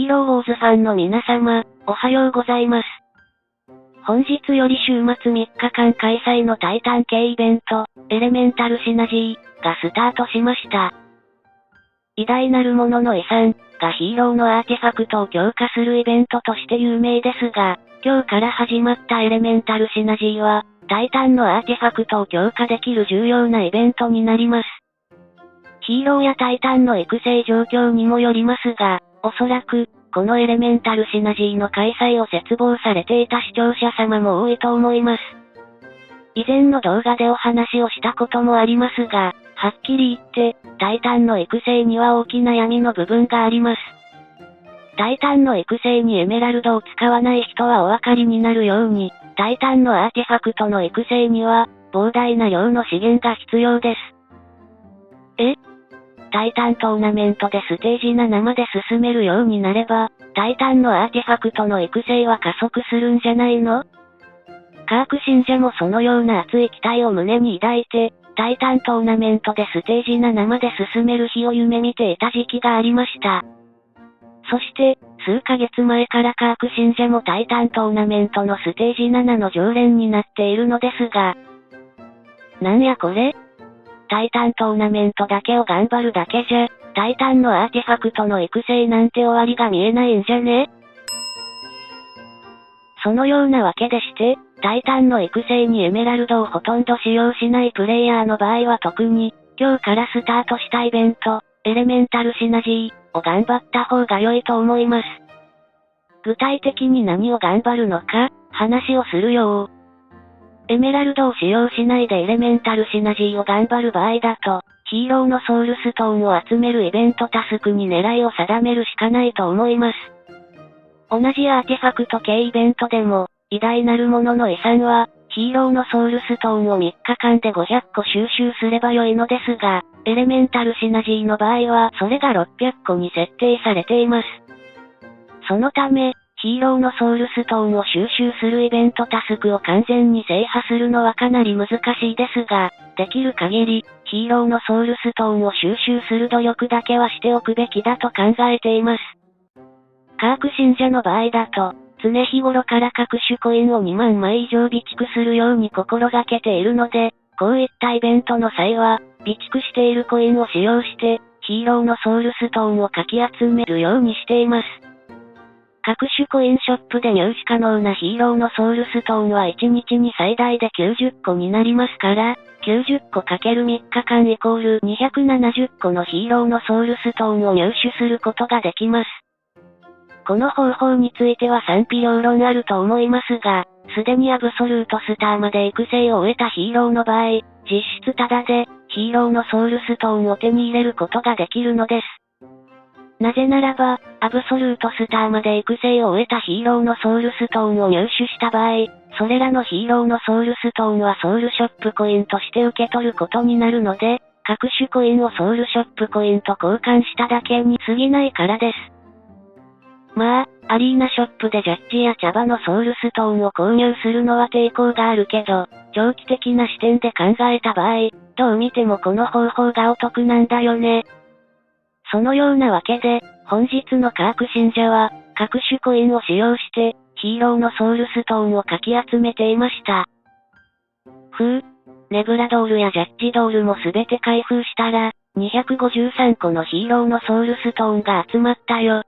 ーローウォーズファンの皆様、おはようございます。本日より週末3日間開催のタイタン系イベント、エレメンタルシナジーがスタートしました。偉大なるものの遺産がヒーローのアーティファクトを強化するイベントとして有名ですが、今日から始まったエレメンタルシナジーは、タイタンのアーティファクトを強化できる重要なイベントになります。ヒーローやタイタンの育成状況にもよりますが、おそらく、このエレメンタルシナジーの開催を切望されていた視聴者様も多いと思います。以前の動画でお話をしたこともありますが、はっきり言って、タイタンの育成には大きな闇の部分があります。タイタンの育成にエメラルドを使わない人はお分かりになるように、タイタンのアーティファクトの育成には、膨大な量の資源が必要です。タイタントーナメントでステージ7まで進めるようになれば、タイタンのアーティファクトの育成は加速するんじゃないの？カーク信者もそのような熱い期待を胸に抱いて、タイタントーナメントでステージ7まで進める日を夢見ていた時期がありました。そして、数ヶ月前からカーク信者もタイタントーナメントのステージ7の常連になっているのですが、なんやこれ？タイタントーナメントだけを頑張るだけじゃ、タイタンのアーティファクトの育成なんて終わりが見えないんじゃね？そのようなわけでして、タイタンの育成にエメラルドをほとんど使用しないプレイヤーの場合は特に、今日からスタートしたイベント、エレメンタルシナジーを頑張った方が良いと思います。具体的に何を頑張るのか、話をするよ。エメラルドを使用しないでエレメンタルシナジーを頑張る場合だと、ヒーローのソウルストーンを集めるイベントタスクに狙いを定めるしかないと思います。同じアーティファクト系イベントでも、偉大なるものの遺産は、ヒーローのソウルストーンを3日間で500個収集すれば良いのですが、エレメンタルシナジーの場合はそれが600個に設定されています。そのため、ヒーローのソウルストーンを収集するイベントタスクを完全に制覇するのはかなり難しいですが、できる限り、ヒーローのソウルストーンを収集する努力だけはしておくべきだと考えています。カーク信者の場合だと、常日頃から各種コインを2万枚以上備蓄するように心がけているので、こういったイベントの際は、備蓄しているコインを使用して、ヒーローのソウルストーンをかき集めるようにしています。各種コインショップで入手可能なヒーローのソウルストーンは1日に最大で90個になりますから、90個 ×3 日間イコール270個のヒーローのソウルストーンを入手することができます。この方法については賛否両論あると思いますが、すでにアブソルートスターまで育成を終えたヒーローの場合、実質タダで、ヒーローのソウルストーンを手に入れることができるのです。なぜならば、アブソルートスターまで育成を終えたヒーローのソウルストーンを入手した場合、それらのヒーローのソウルストーンはソウルショップコインとして受け取ることになるので、各種コインをソウルショップコインと交換しただけに過ぎないからです。まあ、アリーナショップでジャッジや茶葉のソウルストーンを購入するのは抵抗があるけど、長期的な視点で考えた場合、どう見てもこの方法がお得なんだよね。そのようなわけで、本日のカーク信者は、各種コインを使用して、ヒーローのソウルストーンをかき集めていました。ネブラドールやジャッジドールもすべて開封したら、253個のヒーローのソウルストーンが集まったよ。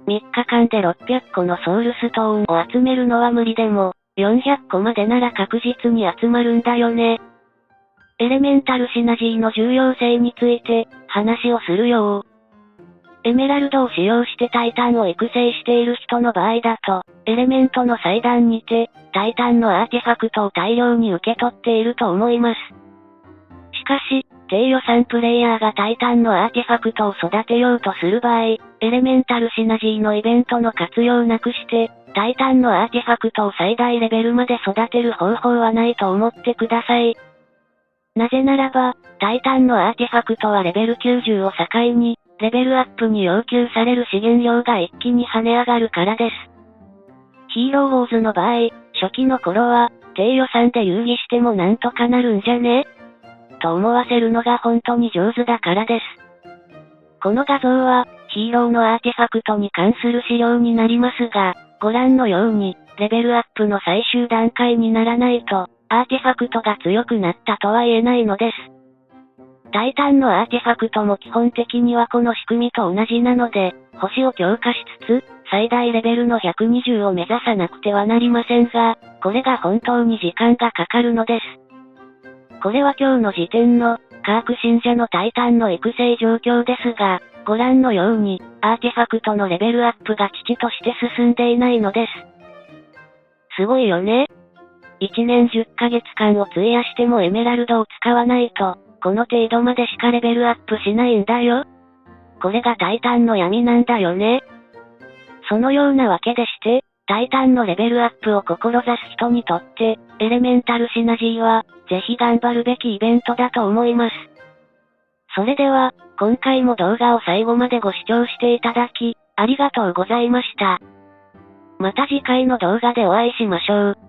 3日間で600個のソウルストーンを集めるのは無理でも、400個までなら確実に集まるんだよね。エレメンタルシナジーの重要性について、話をするよ。エメラルドを使用してタイタンを育成している人の場合だと、エレメントの祭壇にて、タイタンのアーティファクトを大量に受け取っていると思います。しかし、低予算プレイヤーがタイタンのアーティファクトを育てようとする場合、エレメンタルシナジーのイベントの活用なくして、タイタンのアーティファクトを最大レベルまで育てる方法はないと思ってください。なぜならば、タイタンのアーティファクトはレベル90を境に、レベルアップに要求される資源量が一気に跳ね上がるからです。ヒーローウォーズの場合、初期の頃は、低予算で遊戯してもなんとかなるんじゃね？と思わせるのが本当に上手だからです。この画像は、ヒーローのアーティファクトに関する資料になりますが、ご覧のように、レベルアップの最終段階にならないと、アーティファクトが強くなったとは言えないのです。タイタンのアーティファクトも基本的にはこの仕組みと同じなので、星を強化しつつ、最大レベルの120を目指さなくてはなりませんが、これが本当に時間がかかるのです。これは今日の時点の、カーク信者のタイタンの育成状況ですが、ご覧のように、アーティファクトのレベルアップが遅々として進んでいないのです。すごいよね。1年10ヶ月間を費やしてもエメラルドを使わないと、この程度までしかレベルアップしないんだよ。これがタイタンの闇なんだよね。そのようなわけでして、タイタンのレベルアップを志す人にとって、エレメンタルシナジーは、ぜひ頑張るべきイベントだと思います。それでは、今回も動画を最後までご視聴していただき、ありがとうございました。また次回の動画でお会いしましょう。